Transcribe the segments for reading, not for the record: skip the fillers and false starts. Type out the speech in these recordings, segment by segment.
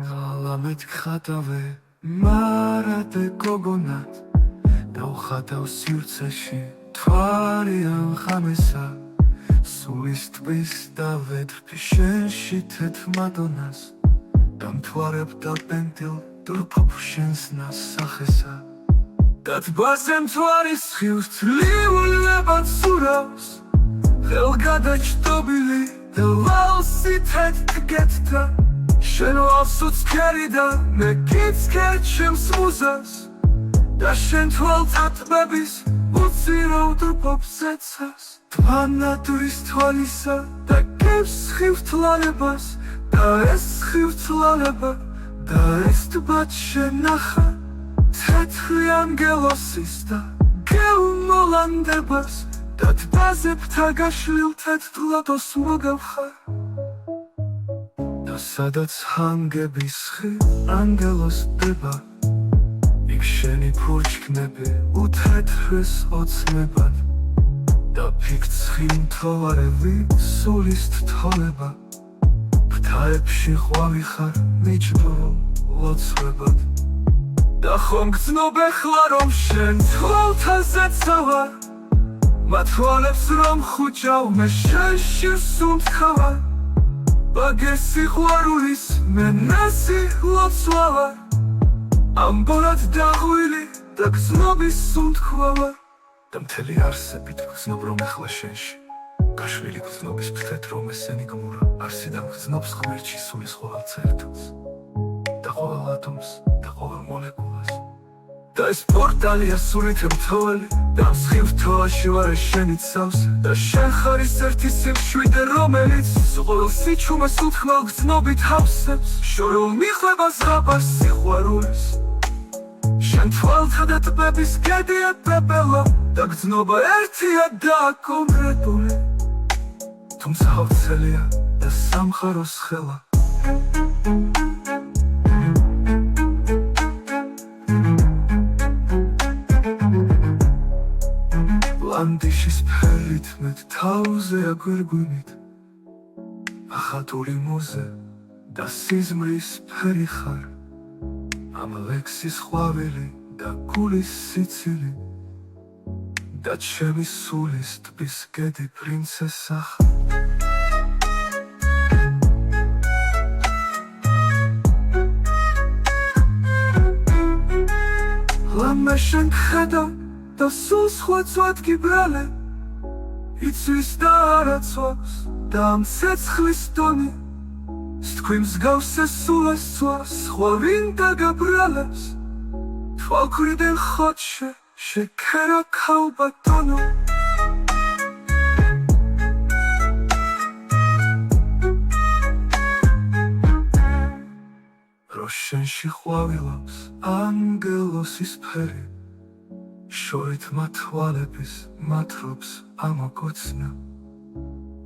ღალამეთ ხატავე მარადე გოგონად დავხატავ სივრცეში თვარიან ღამესა სულის ტბის დავედრფი შენში თეთრ მადონას დამთვარებ დაპენდილ დურფობ შენს ნასახესა და ტბაზე მთვარის სხივს თლიულებად სურავს ხელგადაჯდობილი და ვალსი თეთრ გეთთა შენ ვალსუც ქერი და მე გიცქერ ჩემს მუზას და შენ თვალთა ტბების უცირო ვდრფობ ზეცას თვანადურის თვალისა და გებს სხივთლალებას და ეს სხივთლალება და ეს ტბად შენახა თეთრი ანგელოსის და გეუმოლანდებას და ტბაზე ფთაგაშლილ თეთრ მოგავხარ და სადაც ჰანგების ხი ანგელოს დება იქ შენი ფურჩქნები უთეთრეს ოცნებად და ფიქცხი მთოვარები სულის თთოლება ფთაებში ყვავი ხარ მიჯდო ლოცვებად და ხომ გრძნობ ეხლა რომ შენ თვალთაზეცა ვარ მათვალებს რომ ხუჭავ მე შენში სუნთქავარ ბაგეს სიყვარულის მე ნასი ლოცვა ვარ ამბორად დაღვილი და გრძნობის სუნთქვა ვარ და მთელი არსებით გრძნობ რომ ეხლა შენში გაშვილი გრძნობის ფრთეთ რომ ესენი გმურა არსიდან გრძნობს ღმერთში სულის ყოველ ცერტილს და ყოველ ატომს და ყოველ მოლეკულას და ეს პორტალია სულით ემთოველი და მსხივთოვაში ვარ შენი ცავს და შენ ხარ ის ერთი სიმშვიდე რომელიც ყოველ სიჩუმეს უთქმელ გრძნობით ავსებს შორეულ მიხლებას ღაბას სიყვარულის შენ თვალთა და ტბების გედია პეპელა და გრძნობა ერთია და კონკრეტული თუმცა ვრცელია და სამყაროს ხელა ლანდიშის ფერით მე თავზე აგვირგვინით ახატული მუზე და სიზმრის ფერი ხარ ამ ლექსის ყვავილი და გულის სიცილი და ჩემი სულის ტბის გედი პრინცესა ხარ ლამე შენ ხედავ და სულ სხვა წვად გიბრალე იცვის და არაცვავს და ამ ცეცხლის ტონი სთქვი მსგავსე სულას წვას სხვა ვინ დაგაბრალებს თვალქვრივენ ხოჩე შეკერა ქალბატონო რო შენში ყვავილობს ანგელოსის ფერი შორით მათვალების მათრობს ამოგოცნა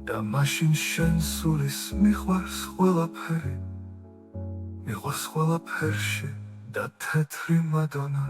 და მაშინ შენ სულის მიყვარს ყველაფერი მიყვარს ყველაფერში და თეთრი მადონა